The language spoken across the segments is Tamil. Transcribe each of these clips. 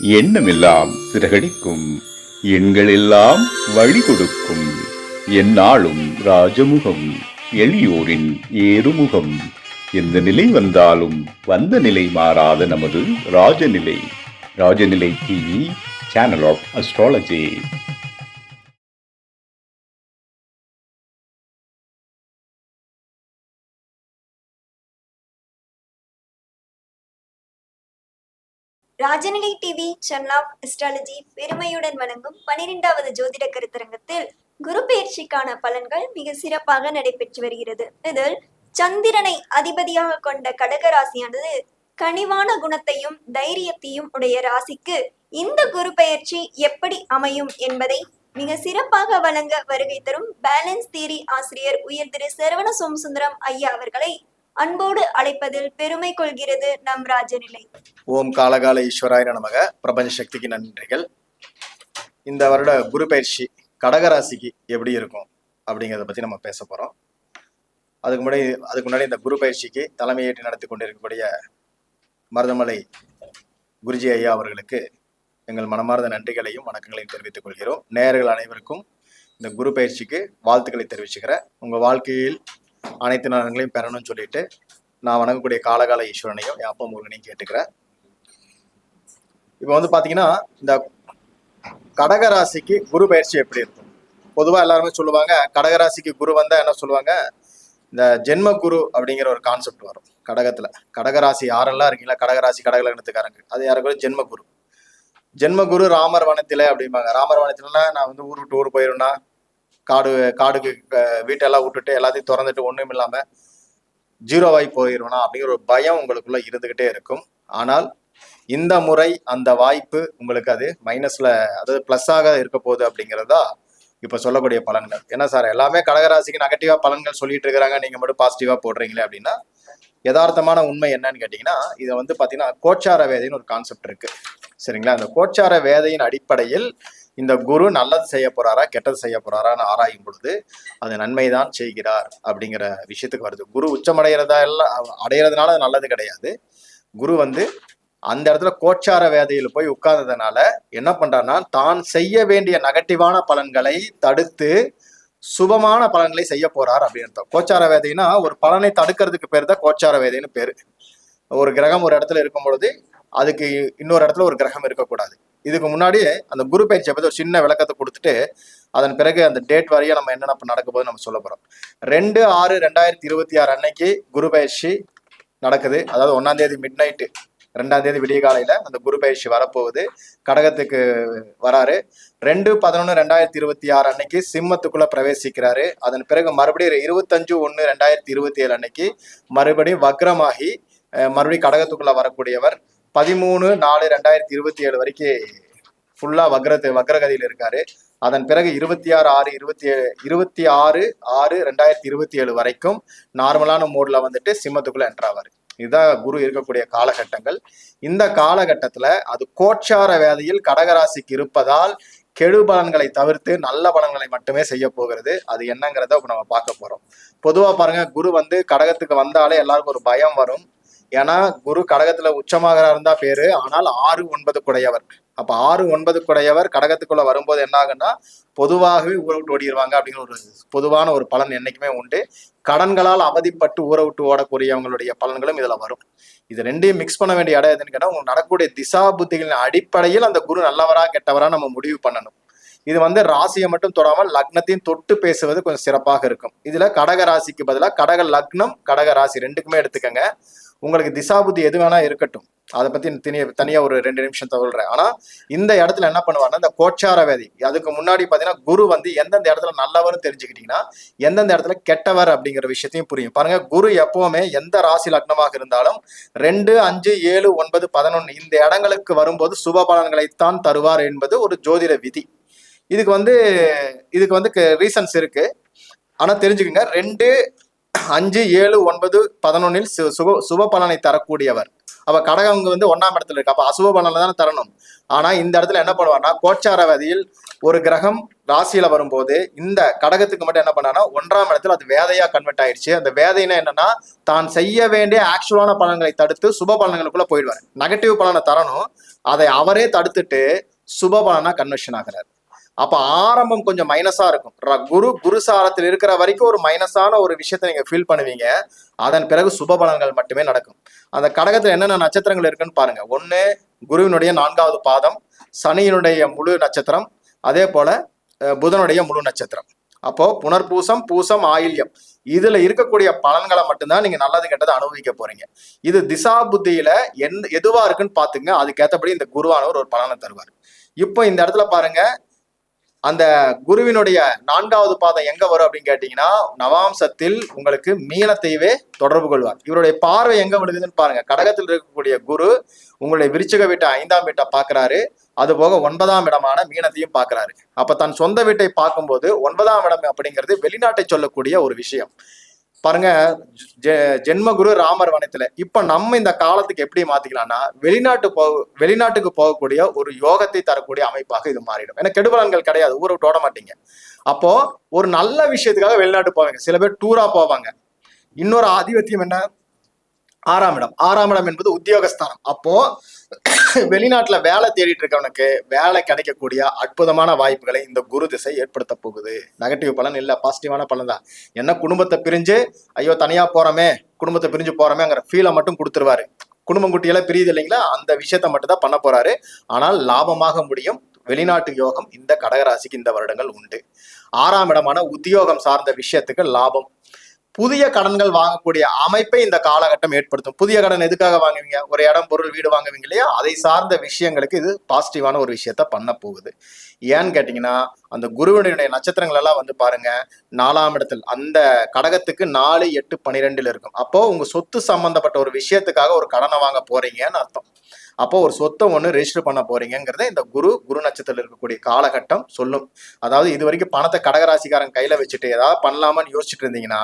எண்ணமெல்லாம் சிறகடிக்கும், எண்களெல்லாம் வழி கொடுக்கும், எந்நாளும் ராஜமுகம், எளியோரின் ஏறுமுகம். எந்த நிலை வந்தாலும் வந்த நிலை மாறாத நமது Rajanilai. Rajanilai TV, channel of astrology. Rajanilai TV channel of astrology பெருமையுடன் வழங்கும் 12வது ஜோதிட கருத்தரங்கத்தில் குரு பெயர்ச்சிக்கான பலன்கள் மிக சிறப்பாக நடைபெற்று வருகிறது. இதில் சந்திரனை அதிபதியாக கொண்ட கடக ராசியானது கனிவான குணத்தையும் தைரியத்தையும் உடைய ராசிக்கு இந்த குரு பெயர்ச்சி எப்படி அமையும் என்பதை மிக சிறப்பாக வழங்க வருகை தரும் பேலன்ஸ் தியரி ஆசிரியர் உயர் திரு சரவண சோமசுந்தரம் ஐயா அவர்களை அன்போடு அழைப்பதில் பெருமை கொள்கிறது நம் ராஜநிலை. ஓம் காலகால ஈஸ்வராய நமக. பிரபஞ்ச சக்திக்கு நன்றிகள். இந்த வருட குரு பயிற்சி கடகராசிக்கு எப்படி இருக்கும் அப்படிங்கிறத பற்றி நம்ம பேச போகிறோம். அதுக்கு முன்னாடி இந்த குரு பயிற்சிக்கு தலைமையேற்று நடத்தி கொண்டிருக்கக்கூடிய மருதமலை குருஜி ஐயா அவர்களுக்கு எங்கள் மனமார்ந்த நன்றிகளையும் வணக்கங்களையும் தெரிவித்துக் கொள்கிறோம். நேயர்கள் அனைவருக்கும் இந்த குரு பயிற்சிக்கு வாழ்த்துக்களை தெரிவிச்சுக்கிறேன். உங்கள் வாழ்க்கையில் அனைத்து நலன்களையும் பெறணும்னு சொல்லிட்டு நான் வணங்கக்கூடிய காலகால ஈஸ்வரனையும் என் அப்பா முருகனையும் கேட்டுக்கிறேன். இப்போ பார்த்தீங்கன்னா இந்த கடகராசிக்கு குரு பயிற்சி எப்படி இருக்கும்? பொதுவாக எல்லாருமே சொல்லுவாங்க, கடகராசிக்கு குரு வந்தால் என்ன சொல்லுவாங்க, இந்த ஜென்ம குரு அப்படிங்கிற ஒரு கான்செப்ட் வரும் கடகத்தில். கடகராசி யாரெல்லாம் இருக்கீங்களா, கடகராசி கடகலக்னத்துக்காரங்க, அது யாருக்கு ஜென்ம குரு. ஜென்ம குரு ராமர் வனத்திலே அப்படிம்பாங்க. ராமர் வனத்திலன்னா நான் ஊர் விட்டு ஊர் போயிருந்தா காடுக்கு வீட்டெல்லாம் விட்டுட்டு எல்லாத்தையும் திறந்துட்டு ஒன்றும் இல்லாமல் ஜீரோவாகி போயிடுவேனா அப்படிங்கிற ஒரு பயம் உங்களுக்குள்ள இருந்துகிட்டே இருக்கும். ஆனால் இந்த முறை அந்த வாய்ப்பு உங்களுக்கு அது மைனஸ்ல, அதாவது பிளஸ்ஸாக இருக்க போகுது அப்படிங்கிறதா இப்போ சொல்லக்கூடிய பலன்கள். என்ன சார் எல்லாமே கடகராசிக்கு நெகட்டிவா பலன்கள் சொல்லிட்டு இருக்கிறாங்க, நீங்க மட்டும் பாசிட்டிவா போடுறீங்களே அப்படின்னா, யதார்த்தமான உண்மை என்னன்னு கேட்டீங்கன்னா, இதை பார்த்தீங்கன்னா கோச்சார வேதைன்னு ஒரு கான்செப்ட் இருக்கு, சரிங்களா? அந்த கோச்சார வேதையின் அடிப்படையில் இந்த குரு நல்லது செய்ய போறாரா கெட்டது செய்ய போறாரான்னு ஆராயும் பொழுது அது நன்மைதான் செய்கிறார் அப்படிங்கிற விஷயத்துக்கு வருது. குரு உச்சமடைகிறதா எல்லாம் அடைகிறதுனால அது நல்லது கிடையாது. குரு அந்த இடத்துல கோச்சார வேதையில் போய் உட்கார்ந்ததுனால என்ன பண்றாருன்னா, தான் செய்ய வேண்டிய நெகட்டிவான பலன்களை தடுத்து சுபமான பலன்களை செய்ய போறார் அப்படின்னு. கோச்சார வேதைன்னா ஒரு பலனை தடுக்கிறதுக்கு பேர் தான் கோச்சார வேதைன்னு பேரு. ஒரு கிரகம் ஒரு இடத்துல இருக்கும் பொழுது அதுக்கு இன்னொரு இடத்துல ஒரு கிரகம் இருக்கக்கூடாது. இதுக்கு முன்னாடி அந்த குரு பயிற்சியை பற்றி ஒரு சின்ன விளக்கத்தை கொடுத்துட்டு அதன் பிறகு அந்த டேட் வரையும் நம்ம என்னென்ன நடக்க போது நம்ம சொல்ல போறோம். 2/6/2026 அன்னைக்கு குரு பயிற்சி நடக்குது. அதாவது 1ஆம் தேதி மிட் நைட்டு, 2ஆம் தேதி விடிய காலையில அந்த குரு பயிற்சி வரப்போகுது. கடகத்துக்கு வராரு. 2/11/2026 அன்னைக்கு சிம்மத்துக்குள்ள பிரவேசிக்கிறாரு. அதன் பிறகு மறுபடியும் 25/1/2027 அன்னைக்கு மறுபடியும் வக்ரமாகி மறுபடியும் கடகத்துக்குள்ள வரக்கூடியவர். 13/4/2027 வரைக்கும் ஃபுல்லா வக்ரகதியில் இருக்காரு. அதன் பிறகு 26/6/2027 வரைக்கும் நார்மலான மோட்ல சிம்மத்துக்குள்ள என்ட்ராவாரு. இதுதான் குரு இருக்கக்கூடிய காலகட்டங்கள். இந்த காலகட்டத்துல அது கோச்சார வேதையில் கடகராசிக்கு இருப்பதால் கெடு பலன்களை தவிர்த்து நல்ல பலன்களை மட்டுமே செய்ய போகிறது. அது என்னங்கிறத இப்ப நம்ம பார்க்க போறோம். பொதுவா பாருங்க, குரு கடகத்துக்கு வந்தாலே எல்லாருக்கும் ஒரு பயம் வரும். ஏன்னா குரு கடகத்துல உச்சமாக இருந்தா பேரு, ஆனால் 6/9 குடையவர். அப்ப 6/9 குடையவர் கடகத்துக்குள்ள வரும்போது என்ன ஆகுன்னா, பொதுவாகவே ஊற விட்டு ஓடிடுவாங்க அப்படிங்கிற ஒரு பொதுவான ஒரு பலன் என்னைக்குமே உண்டு. கடன்களால் அவதிப்பட்டு ஊற விட்டு ஓடக்கூடியவங்களுடைய பலன்களும் இதுல வரும். இது ரெண்டையும் மிக்ஸ் பண்ண வேண்டிய இடம் எதுன்னு கேட்டா, உங்களுக்கு நடக்கக்கூடிய திசா புத்திகளின் அடிப்படையில் அந்த குரு நல்லவரா கெட்டவரா நம்ம முடிவு பண்ணணும். இது ராசியை மட்டும் தொடாமல் லக்னத்தையும் தொட்டு பேசுவது கொஞ்சம் சிறப்பாக இருக்கும். இதுல கடக ராசிக்கு பதிலாக கடக லக்னம் கடக ராசி ரெண்டுக்குமே எடுத்துக்கங்க. உங்களுக்கு திசாபுத்தி எது வேணா இருக்கட்டும், அதை பத்தி தனியா ஒரு 2 நிமிஷம் சொல்றேன். ஆனா இந்த இடத்துல என்ன பண்ணுவாருன்னா, இந்த கோச்சார வேதி அதுக்கு முன்னாடி பாத்தீங்கன்னா குரு எந்தெந்த இடத்துல நல்லவர்னு தெரிஞ்சுக்கிட்டீங்கன்னா எந்தெந்த இடத்துல கெட்டவர் அப்படிங்கிற விஷயத்தையும் புரியும். பாருங்க, குரு எப்பவுமே எந்த ராசி லக்னமாக இருந்தாலும் 2, 5, 7, 9, 11 இந்த இடங்களுக்கு வரும்போது சுப பலன்களைத்தான் தருவார் என்பது ஒரு ஜோதிட விதி. இதுக்கு ரீசன்ஸ் இருக்கு. ஆனா தெரிஞ்சுக்கங்க, 2, 5, 7, 9, 11 சுப பலனை தரக்கூடியவர். அப்ப கடகம் இங்க வந்து 1ஆம் இடத்துல இருக்கு, அப்ப அசுப பலனை தானே தரணும். ஆனா இந்த இடத்துல என்ன பண்ணுவார்னா, கோச்சாரவதியில் ஒரு கிரகம் ராசியில வரும்போது இந்த கடகத்துக்கு மட்டும் என்ன பண்ணானா 1ஆம் இடத்துல அது வேதையா கன்வெர்ட் ஆயிடுச்சு. அந்த வேதைன்னா என்னன்னா, தான் செய்ய வேண்டிய ஆக்சுவலான பலன்களை தடுத்து சுப பலன்களுக்குள்ள போயிடுவார். நெகட்டிவ் பலனை தரணும், அதை அவரே தடுத்துட்டு சுப பலனா கன்வர்ஷன் ஆகிறார். அப்ப ஆரம்பம் கொஞ்சம் மைனஸா இருக்கும். குரு சாரத்தில் இருக்கிற வரைக்கும் ஒரு மைனஸான ஒரு விஷயத்த நீங்க ஃபீல் பண்ணுவீங்க. அதன் பிறகு சுப பலன்கள் மட்டுமே நடக்கும். அந்த கடகத்துல என்னென்ன நட்சத்திரங்கள் இருக்குன்னு பாருங்க. 1 குருவினுடைய 4வது பாதம், சனியினுடைய முழு நட்சத்திரம், அதே போல புதனுடைய முழு நட்சத்திரம். அப்போ புனர்பூசம், பூசம், ஆயில்யம் இதுல இருக்கக்கூடிய பலன்களை மட்டும்தான் நீங்க நல்லது கெட்டதை அனுபவிக்க போறீங்க. இது திசா புத்தியில எதுவா இருக்குன்னு பாத்துங்க. அதுக்கேற்றபடி இந்த குருவானவர் ஒரு பலனை தருவார். இப்போ இந்த இடத்துல பாருங்க, அந்த குருவினுடைய 4வது பாதம் எங்க வரும் அப்படின்னு கேட்டீங்கன்னா, நவாம்சத்தில் உங்களுக்கு மீனத்தையவே தொடர்பு கொள்வார். இவருடைய பார்வை எங்க விழுகுதுன்னு பாருங்க. கடகத்தில் இருக்கக்கூடிய குரு உங்களுடைய விருச்சிக வீட்டை 5ஆம் வீட்டை பாக்குறாரு, அது போக 9ஆம் இடமான மீனத்தையும் பாக்குறாரு. அப்ப தன் சொந்த வீட்டை பார்க்கும்போது 9ஆம் இடம் அப்படிங்கிறது வெளிநாட்டை சொல்லக்கூடிய ஒரு விஷயம். பாருங்க, ஜென்மகுரு ராமர் வனத்துல. இப்ப நம்ம இந்த காலத்துக்கு எப்படி மாத்திக்கலாம்னா, வெளிநாட்டுக்கு போகக்கூடிய ஒரு யோகத்தை தரக்கூடிய அமைப்பாக இது மாறிடும். ஏன்னா கெடுபலன்கள் கிடையாது, ஊரை விட்டு ஓட மாட்டீங்க. அப்போ ஒரு நல்ல விஷயத்துக்காக வெளிநாட்டு போவாங்க. சில பேர் டூரா போவாங்க. இன்னொரு ஆதிபத்தியம் என்ன, 6ஆம் இடம். 6ஆம் இடம் என்பது உத்தியோகஸ்தானம். அப்போ வெளிநாட்டுல வேலை தேடிட்டு இருக்கவனுக்கு வேலை கிடைக்கக்கூடிய அற்புதமான வாய்ப்புகளை இந்த குரு திசை ஏற்படுத்த போகுது. நெகட்டிவ் பலன் இல்ல, பாசிட்டிவான பலன் தான். என்ன குடும்பத்தை பிரிஞ்சு ஐயோ தனியா போறோமே, குடும்பத்தை பிரிஞ்சு போறோமேங்கிற ஃபீலை மட்டும் கொடுத்துருவாரு. குடும்பம் குட்டியெல்லாம் பிரியுது இல்லைங்களா, அந்த விஷயத்த மட்டும் தான் பண்ண போறாரு. ஆனால் லாபமாக முடியும். வெளிநாட்டு யோகம் இந்த கடகராசிக்கு இந்த வருடங்கள் உண்டு. 6ஆம் இடமான உத்தியோகம் சார்ந்த விஷயத்துக்கு லாபம். புதிய கடன்கள் வாங்கக்கூடிய அமைப்பை இந்த காலகட்டம் ஏற்படுத்தும். புதிய கடன் எதுக்காக வாங்குவீங்க, ஒரு இடம் பொருள் வீடு வாங்குவீங்க இல்லையா, அதை சார்ந்த விஷயங்களுக்கு இது பாசிட்டிவான ஒரு விஷயத்த பண்ண போகுது. ஏன்னு கேட்டீங்கன்னா, அந்த குருவினுடைய நட்சத்திரங்கள் எல்லாம் வந்து பாருங்க 4ஆம் இடத்தில், அந்த கடகத்துக்கு 4, 8, 12 இருக்கும். அப்போ உங்க சொத்து சம்பந்தப்பட்ட ஒரு விஷயத்துக்காக ஒரு கடனை வாங்க போறீங்கன்னு அர்த்தம். அப்போ ஒரு சொத்தை ஒன்று ரெஜிஸ்டர் பண்ண போறீங்கிறத இந்த குரு நட்சத்திரத்தில் இருக்கக்கூடிய காலகட்டம் சொல்லும். அதாவது இது வரைக்கும் பணத்தை கடகராசிக்காரன் கையில வச்சுட்டு ஏதாவது பண்ணலாமான்னு யோசிச்சுட்டு இருந்தீங்கன்னா,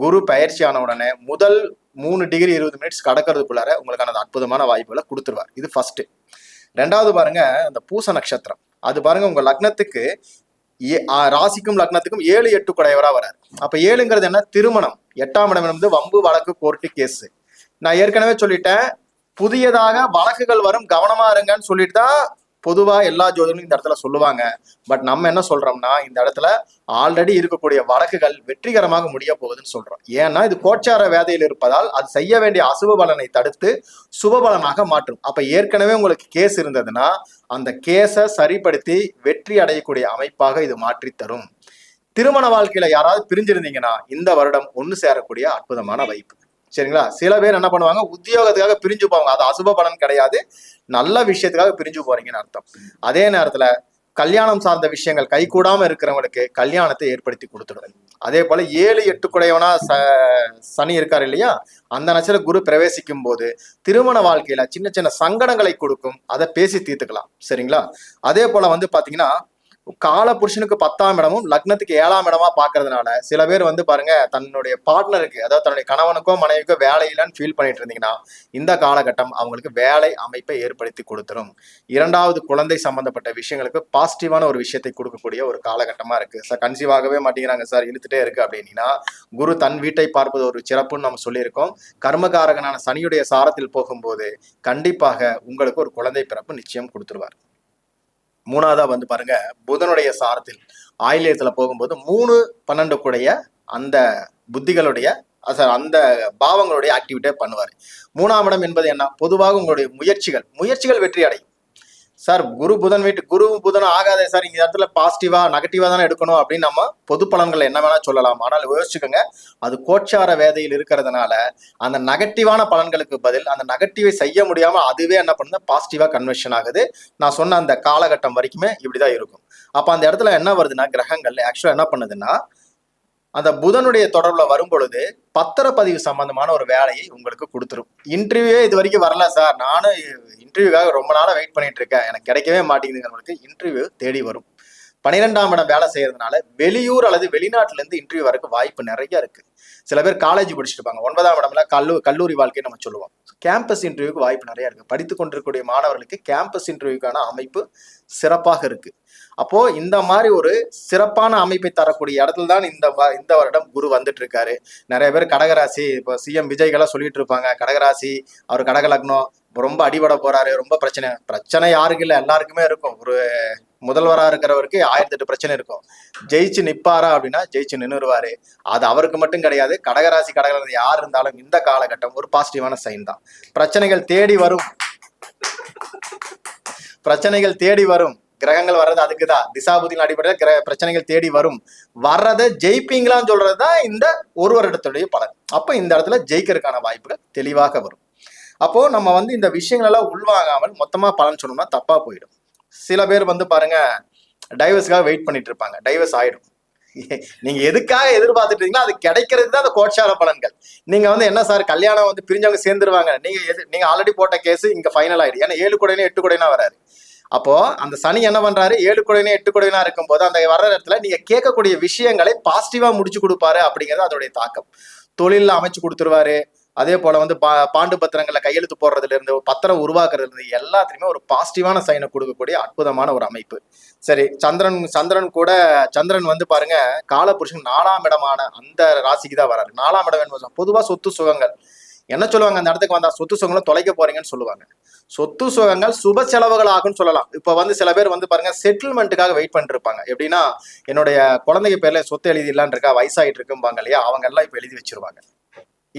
குரு பயிற்சி ஆன உடனே முதல் 3 டிகிரி 20 மினிட்ஸ் கடக்கிறதுக்குள்ளார உங்களுக்கான அற்புதமான வாய்ப்புகளை கொடுத்துருவார். இது ஃபர்ஸ்ட். 2வது பாருங்க, அந்த பூச நட்சத்திரம். அது பாருங்க உங்க லக்னத்துக்கு ராசிக்கும் லக்னத்துக்கும் 7, 8 குடையவரா வராரு. அப்ப 7ங்கிறது என்ன, திருமணம். 8ஆம் இடம் வந்து வம்பு வழக்கு கோர்ட்டு கேஸ். நான் ஏற்கனவே சொல்லிட்டேன், புதியதாக வழக்குகள் வரும், கவனமா இருங்கன்னு சொல்லிட்டு தான் பொதுவா எல்லா ஜோதிடரும் இந்த இடத்துல சொல்லுவாங்க. பட் நம்ம என்ன சொல்றோம்னா, இந்த இடத்துல ஆல்ரெடி இருக்கக்கூடிய வழக்குகள் வெற்றிகரமாக முடிய போகுதுன்னு சொல்றோம். ஏன்னா இது கோச்சார வேதையில் இருப்பதால் அது செய்ய வேண்டிய அசுப பலனை தடுத்து சுப பலனாக மாற்றும். அப்ப ஏற்கனவே உங்களுக்கு கேஸ் இருந்ததுன்னா அந்த கேஸை சரிப்படுத்தி வெற்றி அடையக்கூடிய அமைப்பாக இது மாற்றி தரும். திருமண வாழ்க்கையில யாராவது பிரிஞ்சிருந்தீங்கன்னா இந்த வருடம் ஒன்று சேரக்கூடிய அற்புதமான வாய்ப்பு. சரிங்களா. சில பேர் என்ன பண்ணுவாங்க, உத்தியோகத்துக்காக பிரிஞ்சு போவாங்க. அது அசுப பலன் கிடையாது, நல்ல விஷயத்துக்காக பிரிஞ்சு போறீங்கன்னு அர்த்தம். அதே நேரத்துல கல்யாணம் சார்ந்த விஷயங்கள் கைகூடாம இருக்கிறவங்களுக்கு கல்யாணத்தை ஏற்படுத்தி கொடுத்துடுது. அதே போல 7, 8 குடையவனா சனி இருக்காரு இல்லையா, அந்த நட்சத்திர குரு பிரவேசிக்கும் போது திருமண வாழ்க்கையில சின்ன சின்ன சங்கடங்களை கொடுக்கும். அதை பேசி தீர்த்துக்கலாம். சரிங்களா. அதே போல வந்து பாத்தீங்கன்னா, கால புருஷனுக்கு 10ஆம் இடமும் லக்னத்துக்கு 7ஆம் இடமா பாக்குறதுனால சில பேர் வந்து பாருங்க, தன்னுடைய பார்ட்னருக்கு, அதாவது தன்னுடைய கணவனுக்கோ மனைவிக்கோ வேலை இல்லைன்னு ஃபீல் பண்ணிட்டு இருந்தீங்கன்னா இந்த காலகட்டம் அவங்களுக்கு வேலை அமைப்பை ஏற்படுத்தி கொடுத்துரும். 2வது குழந்தை சம்பந்தப்பட்ட விஷயங்களுக்கு பாசிட்டிவான ஒரு விஷயத்தை கொடுக்கக்கூடிய ஒரு காலகட்டமா இருக்கு. சார் கன்சீவ் ஆகவே மாட்டேங்கிறாங்க சார், இழுத்துட்டே இருக்கு அப்படின்னா, குரு தன் வீட்டை பார்ப்பது ஒரு சிறப்புன்னு நம்ம சொல்லியிருக்கோம். கர்மகாரகனான சனியுடைய சாரத்தில் போகும்போது கண்டிப்பாக உங்களுக்கு ஒரு குழந்தை பிறப்பு நிச்சயம் கொடுத்துருவார். 3வதா வந்து பாருங்க, புதனுடைய சாரத்தில் ஆயில்யத்துல போகும்போது 3, 12 கூடைய அந்த புத்திகளுடைய அந்த பாவங்களுடைய ஆக்டிவிட்டியை பண்ணுவார். 3ஆம் இடம் என்பது என்ன, பொதுவாக உங்களுடைய முயற்சிகள் வெற்றி அடையும். சார் குரு புதன் ஆகாதே சார், இந்த இடத்துல பாசிட்டிவா நெகட்டிவா தானே எடுக்கணும் அப்படின்னு நம்ம பொது பலன்கள் என்ன வேணா சொல்லலாம். ஆனால் யோசிச்சுக்கோங்க, அது கோச்சார வேதையில் இருக்கிறதுனால அந்த நெகட்டிவான பலன்களுக்கு பதில் அந்த நெகட்டிவை செய்ய முடியாம அதுவே என்ன பண்ணுது, பாசிட்டிவா கன்வர்ஷன் ஆகுது. நான் சொன்ன அந்த காலகட்டம் வரைக்குமே இப்படிதான் இருக்கும். அப்ப அந்த இடத்துல என்ன வருதுன்னா, கிரகங்கள் ஆக்சுவலா என்ன பண்ணுதுன்னா, அந்த புதனுடைய தொடர்புல வரும் பொழுது பத்திரப்பதிவு சம்பந்தமான ஒரு வேலையை உங்களுக்கு கொடுத்துரும். இன்டர்வியூவே இது வரைக்கும் வரல சார், நானும் இன்டர்வியூக்காக ரொம்ப நாளா வெயிட் பண்ணிட்டு இருக்கேன், எனக்கு கிடைக்கவே மாட்டேங்குதுங்கிறவங்களுக்கு இன்டர்வியூ தேடி வரும். 12ஆம் இடம் வேலை செய்யறதுனால வெளியூர் அல்லது வெளிநாட்டுல இருந்து இன்டர்வியூ வரக்கு வாய்ப்பு நிறைய இருக்கு. சில பேர் காலேஜ் படிச்சுட்டு இருப்பாங்க, 9ஆம் இடம்ல கல்லூரி வாழ்க்கையை நம்ம சொல்லுவோம். கேம்பஸ் இன்டர்வியூக்கு வாய்ப்பு நிறைய இருக்கு. படித்து கொண்டிருக்கக்கூடிய மாணவர்களுக்கு கேம்பஸ் இன்டர்வியூக்கான அமைப்பு சிறப்பாக இருக்கு. அப்போ இந்த மாதிரி ஒரு சிறப்பான அமைப்பை தரக்கூடிய இடத்துல தான் இந்த வருடம் குரு வந்துட்டு இருக்காரு. நிறைய பேர் கடகராசி, இப்போ சிஎம் விஜய்கெல்லாம் சொல்லிட்டு இருப்பாங்க, கடகராசி அவர் கடக லக்னம் ரொம்ப அடிபட போறாரு, ரொம்ப பிரச்சனை யாருக்கு இல்லை, எல்லாருக்குமே இருக்கும். ஒரு முதல்வரா இருக்கிறவருக்கு 1008 பிரச்சனை இருக்கும். ஜெயிச்சு நிப்பாரா அப்படின்னா ஜெயிச்சு நின்றுருவாரு. அது அவருக்கு மட்டும் கிடையாது, கடகராசி யார் இருந்தாலும் இந்த காலகட்டம் ஒரு பாசிட்டிவான சைன் தான். பிரச்சனைகள் தேடி வரும். கிரகங்கள் வர்றது அதுக்குதான், திசாபுதியின் அடிப்படையில் பிரச்சனைகள் தேடி வரும். வர்றதை ஜெயிப்பீங்களான்னு சொல்றதுதான் இந்த ஒரு வருடத்துடைய பலன். அப்ப இந்த இடத்துல ஜெயிக்கிறதுக்கான வாய்ப்புகள் தெளிவாக வரும். அப்போ நம்ம இந்த விஷயங்கள் எல்லாம் உள்வாங்காமல் மொத்தமா பலன் சொன்னோம்னா தப்பா போயிடும். சில பேர் பாருங்க, டைவர்ஸ்க்காக வெயிட் பண்ணிட்டு இருப்பாங்க, டைவர்ஸ் ஆயிடும். நீங்க எதுக்காக எதிர்பார்த்துட்டு இருக்கீங்களோ அது கிடைக்கிறது தான் அந்த கோட்சார பலன்கள். நீங்க என்ன சார் கல்யாணம் பிரிஞ்சவங்க சேர்ந்துருவாங்க, நீங்க ஆல்ரெடி போட்ட கேஸ் இங்க ஃபைனல் ஆயிடும். ஏன்னா 7 குடையினா 8 குடையினா வராது. அப்போ அந்த சனி என்ன பண்றாரு, 7 குடையினா 8 குடையினா இருக்கும் போது அந்த வர்ற இடத்துல நீங்க கேட்கக்கூடிய விஷயங்களை பாசிட்டிவா முடிச்சு கொடுப்பாரு. அப்படிங்கிறது அதோடைய தாக்கம். தொழில அமைச்சு கொடுத்துருவாரு. அதே போல பாண்டு பத்திரங்களை கையெழுத்து போடுறதுல இருந்து, பத்திரம் உருவாக்குறதுல இருந்து எல்லாத்துலயுமே ஒரு பாசிட்டிவான சைனை கொடுக்கக்கூடிய அற்புதமான ஒரு அமைப்பு. சரி, சந்திரன் பாருங்க, காலபுருஷன் 4ஆம் இடமான அந்த ராசிக்கு தான் வராரு. 4ஆம் இடம் என்பது பொதுவா சொத்து சுகங்கள். என்ன சொல்லுவாங்க, அந்த இடத்துக்கு வந்தா சொத்து சுகங்களை தொலைக்க போறீங்கன்னு சொல்லுவாங்க. சொத்து சுகங்கள் சுப செலவுகள் ஆகும்னு சொல்லலாம். இப்ப சில பேர் பாருங்க செட்டில்மெண்ட்டுக்காக வெயிட் பண்ணிட்டு இருப்பாங்க. எப்படின்னா, என்னுடைய குழந்தைங்க பேர்ல சொத்து எழுதிடலான் இருக்கா, வயசாயிட்டு இருக்கும்பாங்க இல்லையா, அவங்க எல்லாம் இப்ப எழுதி வச்சிருவாங்க.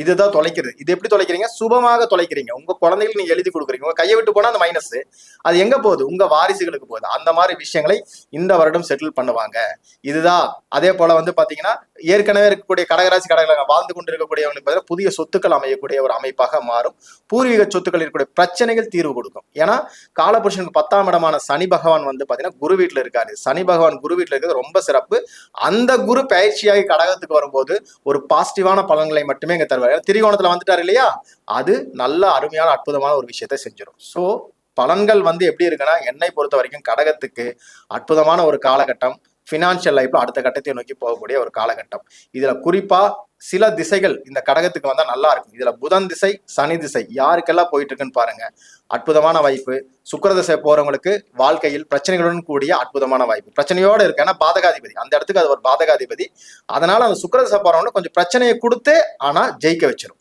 இதுதான் தொலைக்கிறது. இது எப்படி தொலைக்கிறீங்க, சுபமாக தொலைக்கிறீங்க. உங்க குழந்தைகளுக்கு நீங்க எழுதி கொடுக்குறீங்க. உங்க கையை விட்டு போனா அந்த மைனஸ் அது எங்க போகுது, உங்க வாரிசுகளுக்கு போகுது. அந்த மாதிரி விஷயங்களை இந்த வருடம் செட்டில் பண்ணுவாங்க. இதுதான். அதே போல பாத்தீங்கன்னா, ஏற்கனவே இருக்கக்கூடிய கடகராசி வாழ்ந்து கொண்டு இருக்கக்கூடியவங்களுக்கு புதிய சொத்துக்கள் அமையக்கூடிய ஒரு அமைப்பாக மாறும். பூர்வீக சொத்துக்கள் இருக்கக்கூடிய பிரச்சனைகள் தீர்வு கொடுக்கும். ஏன்னா காலபுருஷனுக்கு 10ஆம் இடமான சனி பகவான் பாத்தீங்கன்னா குரு வீட்டுல இருக்காரு. சனி பகவான் குரு வீட்டுல இருக்கிறது ரொம்ப சிறப்பு. அந்த குரு பயிற்சியாகி கடகத்துக்கு வரும்போது ஒரு பாசிட்டிவான பலன்களை மட்டுமே இங்க தருவார். திரிகோணத்துல வந்துட்டாரு இல்லையா, அது நல்ல அருமையான அற்புதமான ஒரு விஷயத்தை செஞ்சிடும். சோ பலன்கள் எப்படி இருக்குன்னா, என்னை பொறுத்த வரைக்கும் கடகத்துக்கு அற்புதமான ஒரு காலகட்டம். பினான்சியல் லைஃப்ல அடுத்த கட்டத்தை நோக்கி போகக்கூடிய ஒரு காலகட்டம். இதுல குறிப்பா சில திசைகள் இந்த கடகத்துக்கு வந்தா நல்லா இருக்கும். இதுல புதன் திசை, சனி திசை யாருக்கெல்லாம் போயிட்டு இருக்குன்னு பாருங்க. அற்புதமான வாய்ப்பு. சுக்கிர திசை போறவங்களுக்கு வாழ்க்கையில் பிரச்சனைகளுடன் கூடிய அற்புதமான வாய்ப்பு. பிரச்சனையோட இருக்கு, ஏன்னா பாதகாதிபதி அந்த இடத்துக்கு அது ஒரு பாதகாதிபதி. அதனால அந்த சுக்கிர திசை போறவங்களுக்கு கொஞ்சம் பிரச்சனையை கொடுத்து ஆனா ஜெயிக்க வச்சிடும்.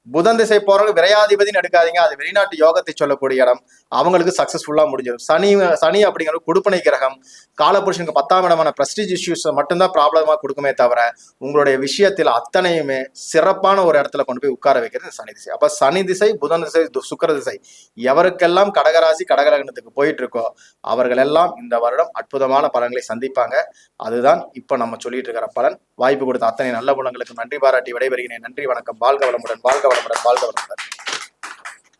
புதன் திசை போறவங்க விரையாதிபதினு எடுக்காதீங்க, அது வெளிநாட்டு யோகத்தை சொல்லக்கூடிய இடம். அவங்களுக்கு சக்சஸ்ஃபுல்லா முடிஞ்சிடும். சனி அப்படிங்கிற கொடுப்பனை கிரகம். காலபுருஷனுக்கு 10ஆம் இடமான பிரஸ்டீஜ் இஷ்யூஸ் மட்டும்தான் ப்ராப்ளமா கொடுக்குமே தவிர உங்களுடைய விஷயத்தில் அத்தனையுமே சிறப்பான ஒரு இடத்துல கொண்டு போய் உட்கார வைக்கிறது சனி திசை. அப்ப சனி திசை, புதன் திசை, சுக்கிர திசை எவருக்கெல்லாம் கடகராசி கடகலக்னத்துக்கு போயிட்டு இருக்கோ அவர்கள் எல்லாம் இந்த வருடம் அற்புதமான பலன்களை சந்திப்பாங்க. அதுதான் இப்ப நம்ம சொல்லிட்டு இருக்கிற பலன். வாய்ப்பு கொடுத்த அத்தனை நல்ல குணங்களுக்கு நன்றி பாராட்டி விடைபெறுகிறேன். நன்றி, வணக்கம். வாழ்க வளமுடன், வாழ்க வளமுடன், வாழ்க வளமுடன்.